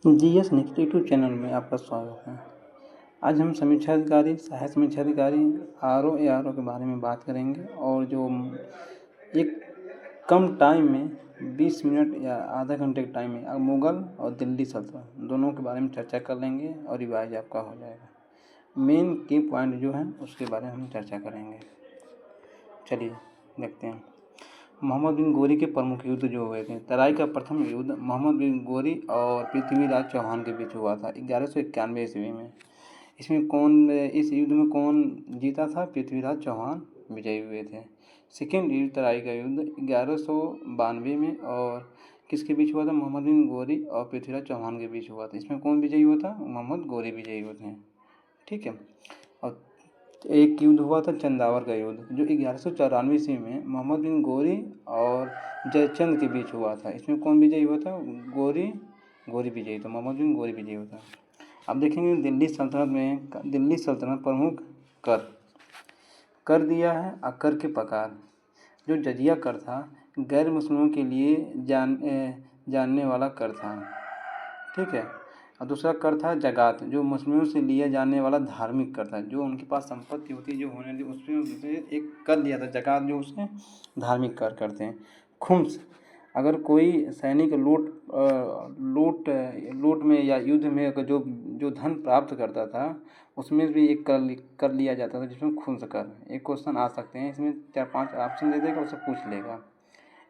GS next YouTube channel में आपका स्वागत है। आज हम समीक्षा अधिकारी, सहायक समीक्षा अधिकारी, आरओ एआरओ के बारे में बात करेंगे और जो एक कम टाइम में 20 मिनट या आधा घंटे के टाइम में मुग़ल और दिल्ली सल्तनत दोनों के बारे में चर्चा कर लेंगे और रिवाइज आपका हो जाएगा। मेन की पॉइंट जो है उसके बारे में हम चर्चा करेंगे। चलिए देखते हैं। मोहम्मद बिन गोरी के प्रमुख युद्ध जो हुए थे। तराई का प्रथम युद्ध मोहम्मद बिन गोरी और पृथ्वीराज चौहान के बीच हुआ था 1191 ईस्वी में। इस युद्ध में कौन जीता था? पृथ्वीराज चौहान विजयी हुए थे। सेकेंड युद्ध तराई का युद्ध 1192 में और किसके बीच हुआ था? मोहम्मद बिन गोरी और पृथ्वीराज चौहान के बीच हुआ था। इसमें कौन विजयी हुआ था? मोहम्मद गोरी विजयी हुए थे। ठीक है। और एक युद्ध हुआ था चंदावर का युद्ध जो 1194 ईस्वी में मोहम्मद बिन गोरी और जयचंद के बीच हुआ था। इसमें कौन विजयी हुआ था? गोरी विजयी था। मोहम्मद बिन गोरी विजयी हुआ था। अब देखेंगे दिल्ली सल्तनत प्रमुख कर दिया है। अकर के प्रकार जो जजिया कर था गैर मुस्लिमों के लिए जानने वाला कर था। ठीक है। और दूसरा कर था जगात जो मुस्लिमों से लिया जाने वाला धार्मिक कर था। जो उनके पास संपत्ति होती है जो होने उसमें एक कर लिया था जगात जो उसने धार्मिक कर करते हैं। खुम्स अगर कोई सैनिक लूट में या युद्ध में जो धन प्राप्त करता था उसमें भी एक कर लिया जाता था जिसमें खुम्स कर। एक क्वेश्चन आ सकते हैं इसमें 4-5 ऑप्शन दे देगा उससे पूछ लेगा।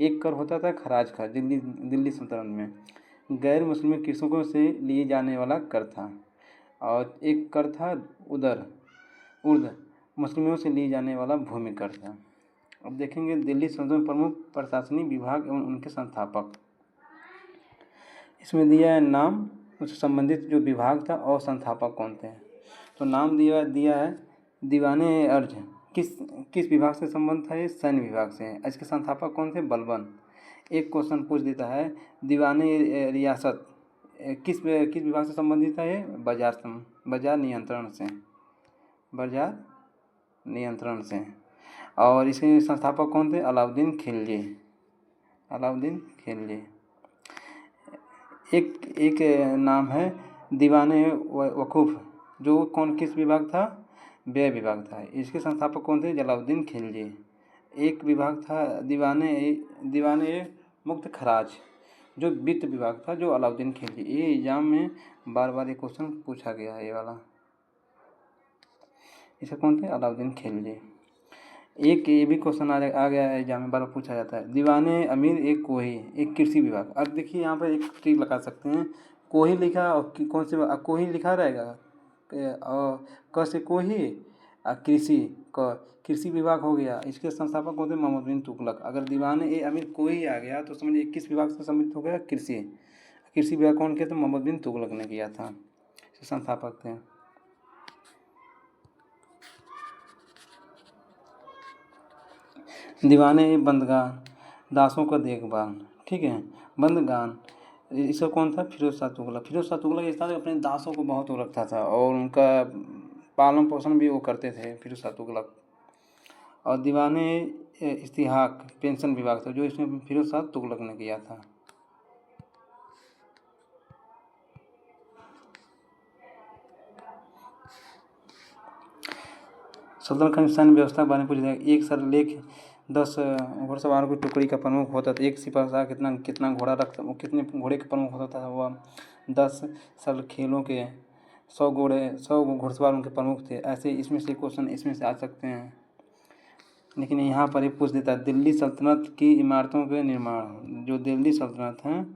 एक कर होता था खराज का दिल्ली सल्तनत में गैर मुस्लिम कृषकों से लिए जाने वाला कर था। और एक कर था उर्द मुस्लिमों से लिए जाने वाला भूमि कर था। अब देखेंगे दिल्ली सल्तनत प्रमुख प्रशासनिक विभाग एवं उनके संस्थापक। इसमें दिया है नाम उससे संबंधित जो विभाग था और संस्थापक कौन थे। तो नाम दिया है दीवाने अर्ज किस विभाग से संबंध था? ये सैन्य विभाग से। इसके संस्थापक कौन थे? बलबन। एक क्वेश्चन पूछ देता है दीवाने रियासत किस विभाग से संबंधित है? ये बाजार नियंत्रण से। और इसके संस्थापक कौन थे? अलाउद्दीन खिलजी। एक नाम है दीवाने वकूफ़ जो किस विभाग था? व्यय विभाग था। इसके संस्थापक कौन थे? जलालुद्दीन खिलजी। एक विभाग था दीवाने मुक्त खराज जो वित्त विभाग था जो अलाउद्दीन खिलजी। ये एग्जाम में बार ये क्वेश्चन पूछा गया है। ये वाला इसका कौन थे? अलाउद्दीन खिलजी। एक ये भी क्वेश्चन आ गया है एग्जाम में बार बार पूछा जाता है दीवाने अमीर एक कोही एक कृषि विभाग। अब देखिए यहाँ पर एक ट्रिक लगा सकते हैं। कोही लिखा और कौन से कोही लिखा रहेगा और क से कोही कृषि विभाग हो गया। इसके संस्थापक होते मोहम्मद बिन तुगलक। अगर दीवाने ए अमीर कोही आ गया तो समझिए किस विभाग से सम्मिलित हो गया? कृषि विभाग कौन किया? तो मोहम्मद बिन तुगलक ने किया था। इसके संस्थापक थे। दीवाने बंदगान दासों का देखभाल। ठीक है। बंदगान इसका कौन था? फिरोज शाह तुगलक इस तरह अपने दासों को बहुत वो रखता था और उनका पालन पोषण भी वो करते थे फिरोज शाह तुगलक। और दीवाने इस्तिहाक पेंशन विभाग था जो इसमें फिरोज शाह तुगलक ने किया था। सल्तनत का सैन्य व्यवस्था के बारे में पूछा जाएगा। एक सरलेख 10 घुड़सवारों की टुकड़ी का प्रमुख होता था। एक सिपाही कितना घोड़ा रखता कितने घोड़े का प्रमुख होता था? वह 10 सरखेलों के 100 घुड़सवार उनके प्रमुख थे। ऐसे इसमें से क्वेश्चन इसमें से आ सकते हैं। लेकिन यहाँ पर एक पूछ देता है दिल्ली सल्तनत की इमारतों के निर्माण। जो दिल्ली सल्तनत है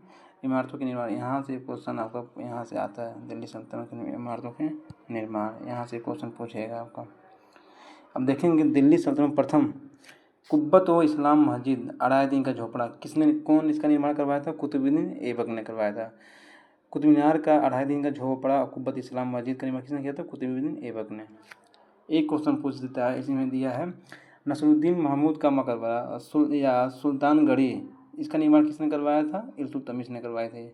इमारतों के निर्माण यहाँ से क्वेश्चन आपका यहाँ से आता है। दिल्ली सल्तनत की इमारतों के निर्माण यहाँ से क्वेश्चन पूछेगा आपका। अब देखेंगे दिल्ली सल्तनत प्रथम कुब्बत व इस्लाम मस्जिद 2.5 दिन का झोपड़ा कौन इसका निर्माण करवाया था? कुतुबुद्दीन ऐबक ने करवाया था। कुतुब मीनार का 2.5 दिन का झोपड़ा और कुब्बत इस्लाम मस्जिद का निर्माण किसने किया था? कुतुबुद्दीन ऐबक ने। एक क्वेश्चन पूछ देता है इसमें दिया है नसरुद्दीन महमूद का मकबरा या सुल्तानगढ़ी इसका निर्माण किसने करवाया था? इल्तुतमिश ने करवाए थे।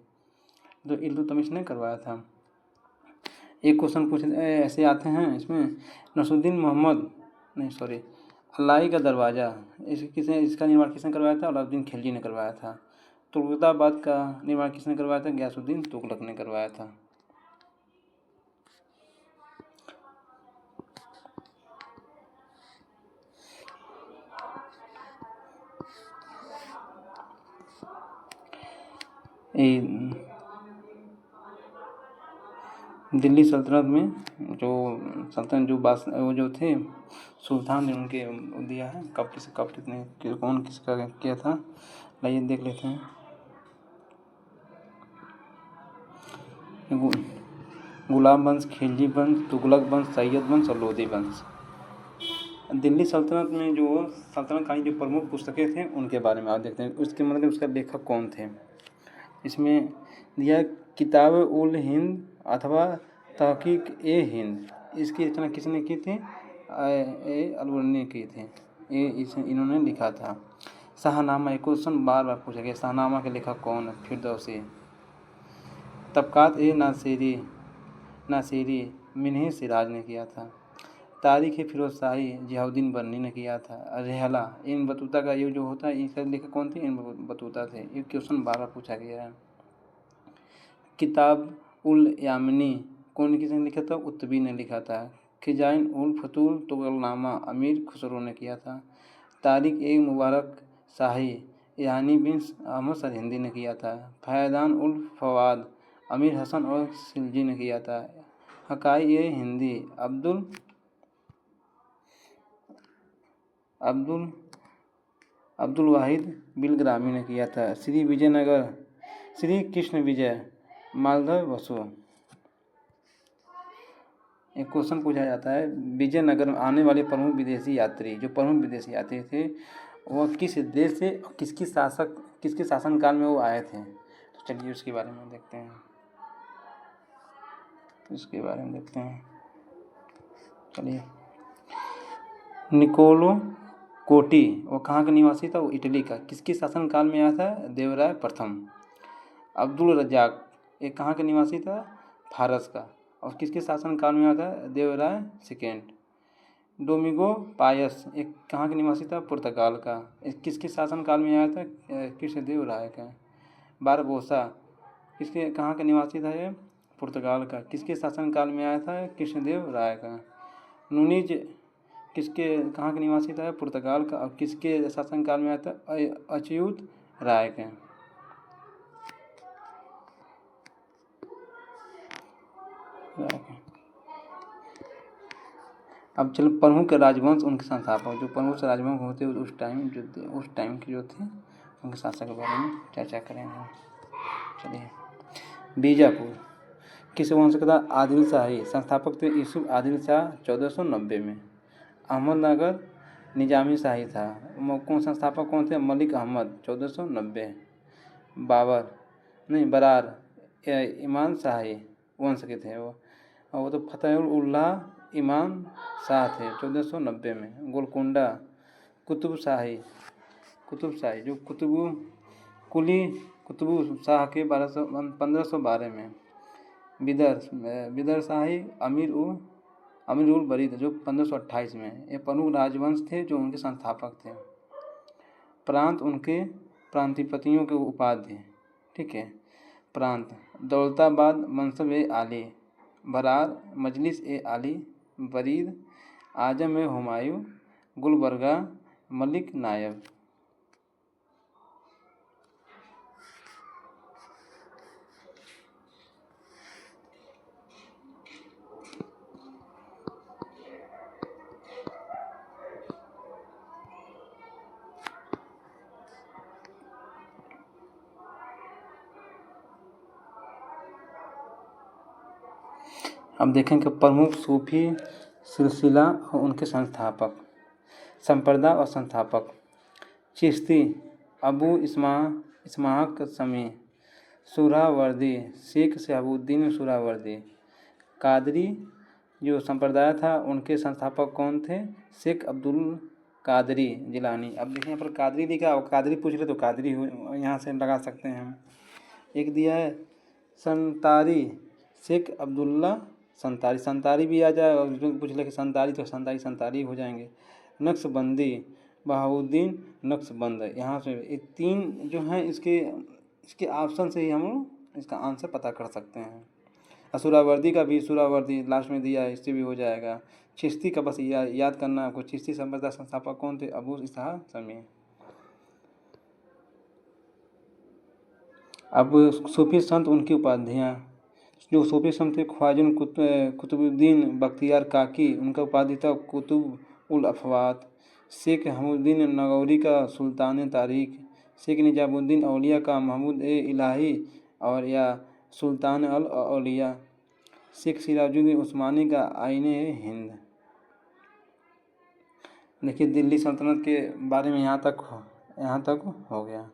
तो इल्तुतमिश ने करवाया था। एक क्वेश्चन पूछ ऐसे आते हैं इसमें अलाई का दरवाज़ा इसका निर्माण किसने करवाया था? अलाउद्दीन खिलजी ने करवाया था। तुगलकाबाद का निर्माण किसने करवाया था? गयासुद्दीन तुगलक ने करवाया था। दिल्ली सल्तनत में जो सल्तनत वो जो थे सुल्तान ने उनके दिया है, कब किसने कौन किसका किया था, लाइए देख लेते हैं। गुलाब वंश, खिलजी वंश, तुगलक वंश, सैयद वंश और लोधी वंश। दिल्ली सल्तनत में जो सल्तनत कालीन जो प्रमुख पुस्तकें थे उनके बारे में आप देखते हैं। उसके मतलब उसका लेखक कौन थे। इसमें दिया किताब उल हिंद अथवा तहकीक ए हिंद, इसकी रचना किसने की थी? अलवरनी ने की थी। ये इन्होंने लिखा था। शाहनामा, एक क्वेश्चन बार बार पूछा गया, शाहनामा के लेखक कौन है? फिरदौसी। तबकात ए नासिरी मिन्हे सिराज ने किया था। तारीख फिरोज शाही जियाउद्दीन बर्नी ने किया था। रेहला इन बतूता का ये जो होता है इसका लेखक कौन थे? इन बतूता थे। ये क्वेश्चन बार बार पूछा गया है। किताब उल यामिनी कौन किसने लिखा था? उत्तबी ने लिखा था। खिजाइन उल फतूल तुगलनामा अमीर खुसरो ने किया था। तारिक ए मुबारक शाही यानी बिन अहमद सरहिंदी ने किया था। फैदान उल फवाद अमीर हसन और सिलजी ने किया था। हकाई ए हिंदी अब्दुल वाहिद बिलग्रामी ने किया था। श्री विजयनगर श्री कृष्ण विजय मालधव बसु। एक क्वेश्चन पूछा जाता है, विजयनगर में आने वाले प्रमुख विदेशी यात्री थे वह किस देश से, किसके शासनकाल में वो आए थे? तो चलिए उसके बारे में देखते हैं। चलिए, निकोलो कोटी वो कहाँ का निवासी था? वो इटली का। किसके शासनकाल में आया था? देवराय प्रथम। अब्दुल रज्जाक ये कहाँ का निवासी था? फारस का। और किसके शासनकाल में आया था? देवराय सेकेंड। डोमिंगो पायस एक कहाँ का निवासी था? पुर्तगाल का। किसके शासनकाल में आया था? कृष्णदेव राय का। बारबोसा किसके कहाँ का निवासी था? ये पुर्तगाल का। किसके शासनकाल में आया था? कृष्णदेव राय का। नूनीज किसके कहाँ का निवासी था? पुर्तगाल का। और किसके शासनकाल में आया था? अच्युत राय का। अब चलो प्रमुख राजवंश उनके संस्थापक, जो प्रमुख राजवंश होते उस टाइम के जो थे उनके शासक के बारे में चर्चा करेंगे। चलिए, बीजापुर किस वंश का था? आदिल शाही। संस्थापक थे यूसुफ आदिल शाह 1490 में। अहमदनगर निजामी शाही था। कौन संस्थापक कौन थे? मलिक अहमद 1490। बरार इमाम शाही वंश के थे वो तो फतेहुल्लाह इमाम शाह थे 1490 में। गोलकुंडा कुतुब शाही जो कुतुब शाह के 1512 में। बिदर शाही अमीर उल बरीद जो 1528 में। ये प्रमुख राजवंश थे जो उनके संस्थापक थे। प्रांत उनके प्रांतिपतियों के उपाधि, ठीक है। प्रांत दौलताबाद मनसब ए आली, बरार मजलिस ए आली, बरीद आजम ए हुमायूं, गुलबर्गा मलिक नायब। अब देखेंगे प्रमुख सूफी सिलसिला और उनके संस्थापक, संप्रदाय और संस्थापक। चिश्ती अबू इस्माक समी, सुहरावर्दी शेख शहाबुद्दीन सुहरावर्दी। कादरी जो संप्रदाय था उनके संस्थापक कौन थे? शेख अब्दुल कादरी जिलानी। अब देखिए यहाँ पर कादरी लिखा और कादरी पूछ रहे तो कादरी यहाँ से लगा सकते हैं हम। एक दिया है संतारी शेख अब्दुल्ला संतारी भी आ जाए और पूछ ले कि संतारी तो संतारी हो जाएंगे। नक्शबंदी बहाउद्दीन नक्शबंद। यहाँ से ये तीन जो हैं इसके इसके ऑप्शन से ही हम लोग इसका आंसर पता कर सकते हैं। सुहरावर्दी का भी, सुहरावर्दी लास्ट में दिया है, इससे भी हो जाएगा। चिश्ती का बस याद करना है आपको। चिश्ती संप्रदाय संस्थापक कौन थे? अबू इसहाक शमी। अब सूफी संत, उनकी उपाधियाँ। जो सूफी संत थे ख्वाजा कुतुबुद्दीन बख्तियार काकी, उनका उपाधि था कुतुब उल अफवात। शेख हमदुद्दीन नगौरी का सुल्तान तारिक। शेख निजामुद्दीन औलिया का महमूद ए इलाही और या सुल्तान अल औलिया। शेख सिराजुद्दीन उस्मानी का आईने हिंद। देखिए दिल्ली सल्तनत के बारे में यहाँ तक हो गया।